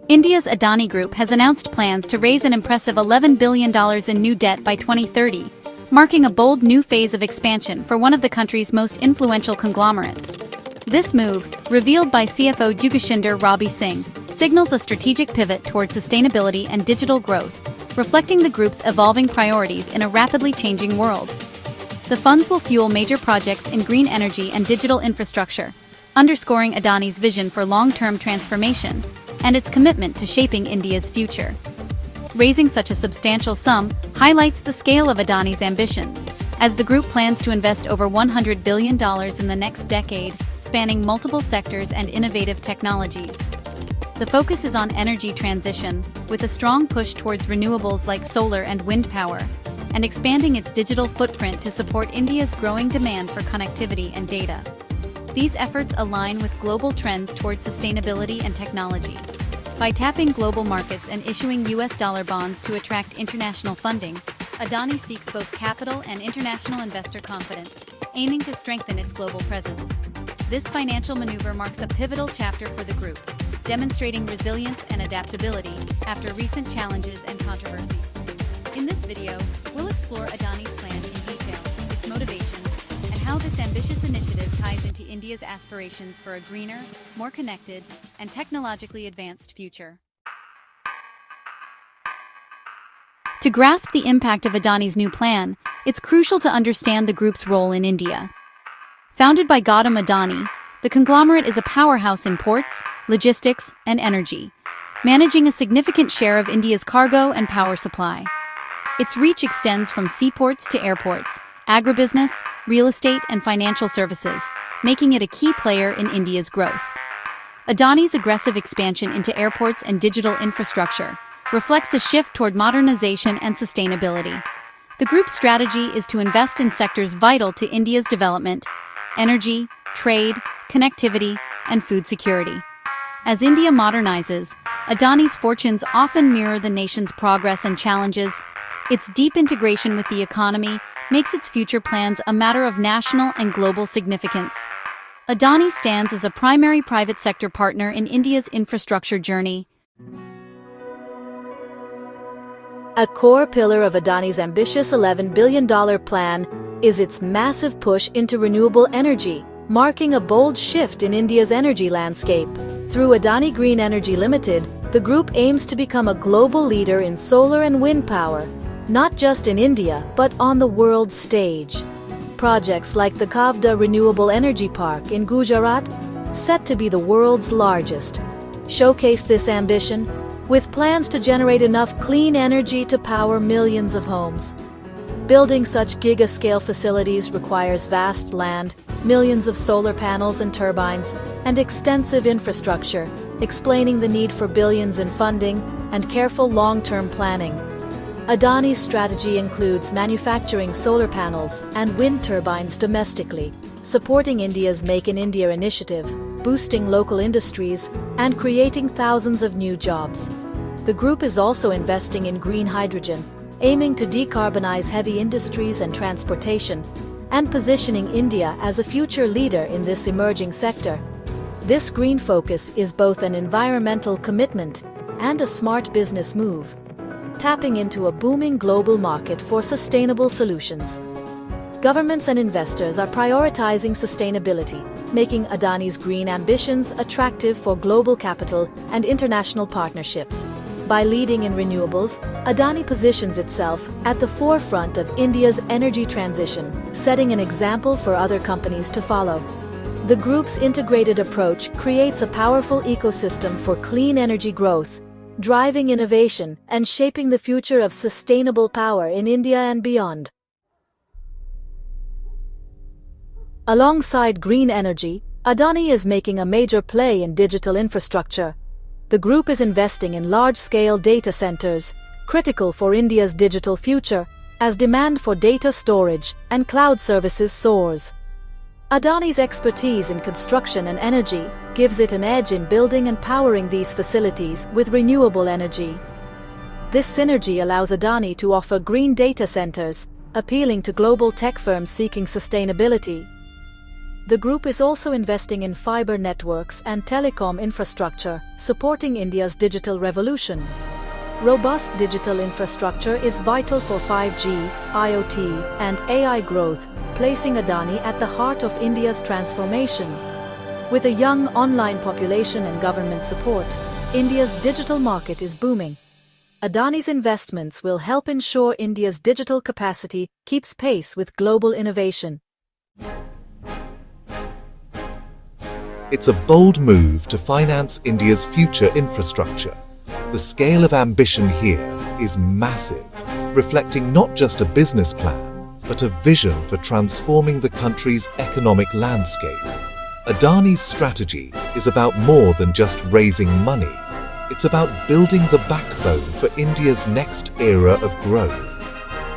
India's Adani Group has announced plans to raise an impressive $11 billion in new debt by 2030, marking a bold new phase of expansion for one of the country's most influential conglomerates. This move, revealed by CFO Jugashinder Rabi Singh, signals a strategic pivot toward sustainability and digital growth, reflecting the group's evolving priorities in a rapidly changing world. The funds will fuel major projects in green energy and digital infrastructure, underscoring Adani's vision for long-term transformation and its commitment to shaping India's future. Raising such a substantial sum highlights the scale of Adani's ambitions, as the group plans to invest over $100 billion in the next decade, spanning multiple sectors and innovative technologies. The focus is on energy transition, with a strong push towards renewables like solar and wind power, and expanding its digital footprint to support India's growing demand for connectivity and data. These efforts align with global trends towards sustainability and technology. By tapping global markets and issuing US dollar bonds to attract international funding, Adani seeks both capital and international investor confidence, aiming to strengthen its global presence. This financial maneuver marks a pivotal chapter for the group, demonstrating resilience and adaptability after recent challenges and controversies. In this video, we'll explore Adani's plan in detail, its motivations, and how this ambitious initiative ties into India's aspirations for a greener, more connected, and technologically advanced future. To grasp the impact of Adani's new plan, it's crucial to understand the group's role in India. Founded by Gautam Adani, the conglomerate is a powerhouse in ports, logistics, and energy, managing a significant share of India's cargo and power supply. Its reach extends from seaports to airports, agribusiness, real estate, and financial services, making it a key player in India's growth. Adani's aggressive expansion into airports and digital infrastructure reflects a shift toward modernization and sustainability. The group's strategy is to invest in sectors vital to India's development: energy, trade, connectivity, and food security. As India modernizes, Adani's fortunes often mirror the nation's progress and challenges. Its deep integration with the economy makes its future plans a matter of national and global significance. Adani stands as a primary private sector partner in India's infrastructure journey. A core pillar of Adani's ambitious $11 billion plan is its massive push into renewable energy, marking a bold shift in India's energy landscape. Through Adani Green Energy Limited, the group aims to become a global leader in solar and wind power, not just in India, but on the world stage. Projects like the Khavda Renewable Energy Park in Gujarat, set to be the world's largest, showcase this ambition, with plans to generate enough clean energy to power millions of homes. Building such giga-scale facilities requires vast land, millions of solar panels and turbines, and extensive infrastructure, explaining the need for billions in funding and careful long-term planning. Adani's strategy includes manufacturing solar panels and wind turbines domestically, supporting India's Make in India initiative, boosting local industries, and creating thousands of new jobs. The group is also investing in green hydrogen, aiming to decarbonize heavy industries and transportation, and positioning India as a future leader in this emerging sector. This green focus is both an environmental commitment and a smart business move, tapping into a booming global market for sustainable solutions. Governments and investors are prioritizing sustainability, making Adani's green ambitions attractive for global capital and international partnerships. By leading in renewables, Adani positions itself at the forefront of India's energy transition, setting an example for other companies to follow. The group's integrated approach creates a powerful ecosystem for clean energy growth, driving innovation and shaping the future of sustainable power in India and beyond. Alongside green energy, Adani is making a major play in digital infrastructure. The group is investing in large-scale data centers, critical for India's digital future, as demand for data storage and cloud services soars. Adani's expertise in construction and energy gives it an edge in building and powering these facilities with renewable energy. This synergy allows Adani to offer green data centers, appealing to global tech firms seeking sustainability. The group is also investing in fiber networks and telecom infrastructure, supporting India's digital revolution. Robust digital infrastructure is vital for 5G, IoT, and AI growth, placing Adani at the heart of India's transformation. With a young online population and government support, India's digital market is booming. Adani's investments will help ensure India's digital capacity keeps pace with global innovation. It's a bold move to finance India's future infrastructure. The scale of ambition here is massive, reflecting not just a business plan, but a vision for transforming the country's economic landscape. Adani's strategy is about more than just raising money. It's about building the backbone for India's next era of growth.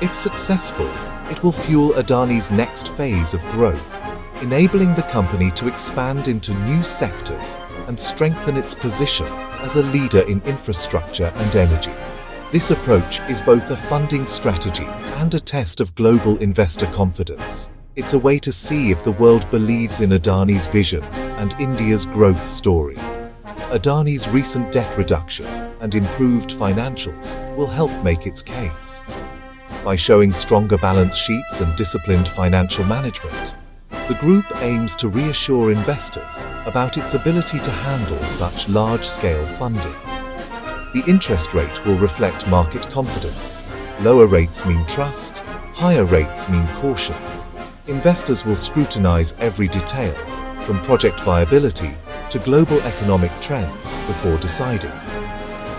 If successful, it will fuel Adani's next phase of growth, enabling the company to expand into new sectors and strengthen its position as a leader in infrastructure and energy. This approach is both a funding strategy and a test of global investor confidence. It's a way to see if the world believes in Adani's vision and India's growth story. Adani's recent debt reduction and improved financials will help make its case. By showing stronger balance sheets and disciplined financial management, the group aims to reassure investors about its ability to handle such large-scale funding. The interest rate will reflect market confidence. Lower rates mean trust, higher rates mean caution. Investors will scrutinize every detail, from project viability to global economic trends, before deciding.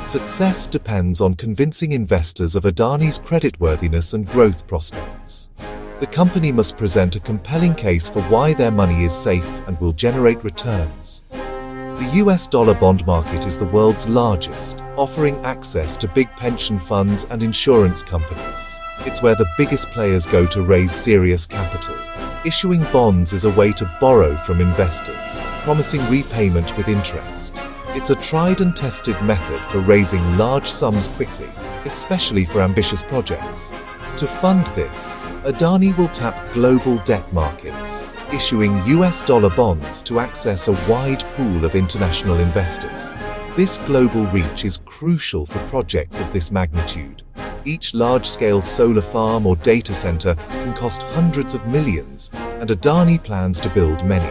Success depends on convincing investors of Adani's creditworthiness and growth prospects. The company must present a compelling case for why their money is safe and will generate returns. The US dollar bond market is the world's largest, offering access to big pension funds and insurance companies. It's where the biggest players go to raise serious capital. Issuing bonds is a way to borrow from investors, promising repayment with interest. It's a tried and tested method for raising large sums quickly, especially for ambitious projects. To fund this, Adani will tap global debt markets, issuing US dollar bonds to access a wide pool of international investors. This global reach is crucial for projects of this magnitude. Each large-scale solar farm or data center can cost hundreds of millions, and Adani plans to build many.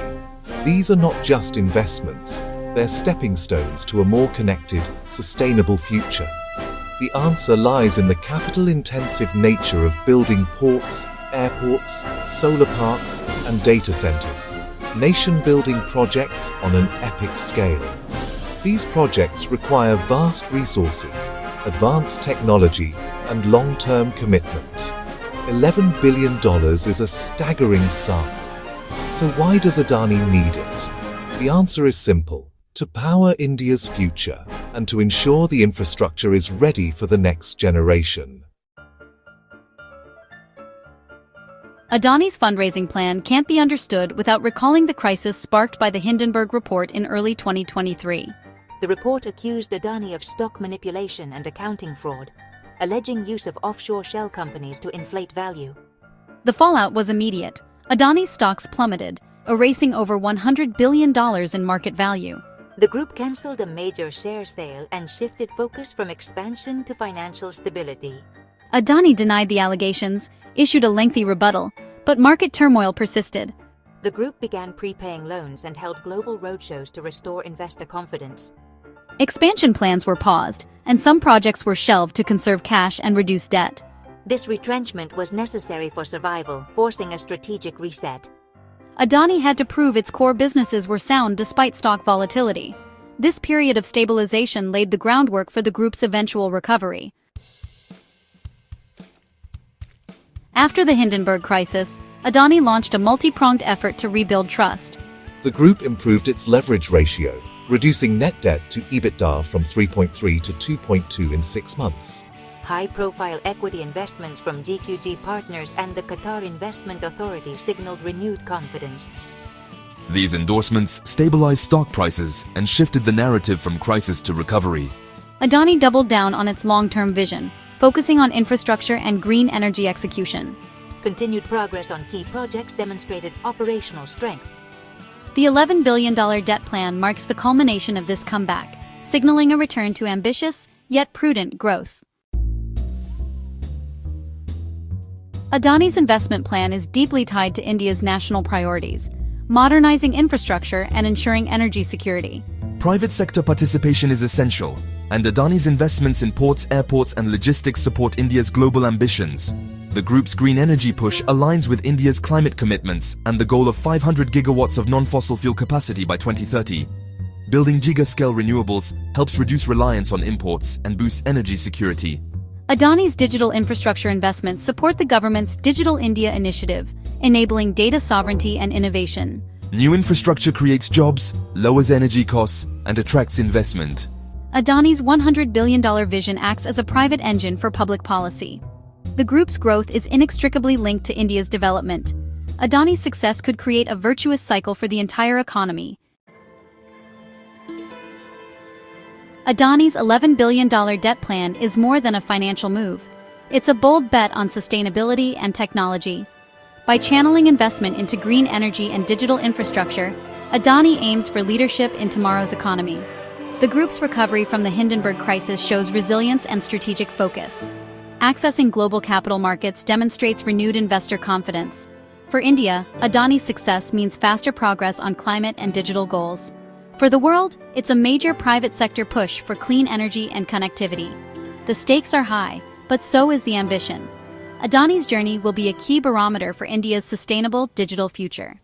These are not just investments, they're stepping stones to a more connected, sustainable future. The answer lies in the capital-intensive nature of building ports, airports, solar parks, and data centers, nation-building projects on an epic scale. These projects require vast resources, advanced technology, and long-term commitment. $11 billion is a staggering sum. So why does Adani need it? The answer is simple: to power India's future and to ensure the infrastructure is ready for the next generation. Adani's fundraising plan can't be understood without recalling the crisis sparked by the Hindenburg report in early 2023. The report accused Adani of stock manipulation and accounting fraud, alleging use of offshore shell companies to inflate value. The fallout was immediate. Adani's stocks plummeted, erasing over $100 billion in market value. The group cancelled a major share sale and shifted focus from expansion to financial stability. Adani denied the allegations, issued a lengthy rebuttal, but market turmoil persisted. The group began prepaying loans and held global roadshows to restore investor confidence. Expansion plans were paused, and some projects were shelved to conserve cash and reduce debt. This retrenchment was necessary for survival, forcing a strategic reset. Adani had to prove its core businesses were sound despite stock volatility. This period of stabilization laid the groundwork for the group's eventual recovery. After the Hindenburg crisis, Adani launched a multi-pronged effort to rebuild trust. The group improved its leverage ratio, reducing net debt to EBITDA from 3.3 to 2.2 in 6 months. High-profile equity investments from GQG Partners and the Qatar Investment Authority signaled renewed confidence. These endorsements stabilized stock prices and shifted the narrative from crisis to recovery. Adani doubled down on its long-term vision, focusing on infrastructure and green energy execution. Continued progress on key projects demonstrated operational strength, The $11 billion debt plan marks the culmination of this comeback, signaling a return to ambitious, yet prudent growth. Adani's investment plan is deeply tied to India's national priorities, modernizing infrastructure and ensuring energy security. Private sector participation is essential, and Adani's investments in ports, airports, and logistics support India's global ambitions. The group's green energy push aligns with India's climate commitments and the goal of 500 gigawatts of non-fossil fuel capacity by 2030. Building giga-scale renewables helps reduce reliance on imports and boosts energy security. Adani's digital infrastructure investments support the government's Digital India initiative, enabling data sovereignty and innovation. New infrastructure creates jobs, lowers energy costs, and attracts investment. Adani's $100 billion vision acts as a private engine for public policy. The group's growth is inextricably linked to India's development. Adani's success could create a virtuous cycle for the entire economy. Adani's $11 billion debt plan is more than a financial move. It's a bold bet on sustainability and technology. By channeling investment into green energy and digital infrastructure, Adani aims for leadership in tomorrow's economy. The group's recovery from the Hindenburg crisis shows resilience and strategic focus. Accessing global capital markets demonstrates renewed investor confidence. For India, Adani's success means faster progress on climate and digital goals. For the world, it's a major private sector push for clean energy and connectivity. The stakes are high, but so is the ambition. Adani's journey will be a key barometer for India's sustainable digital future.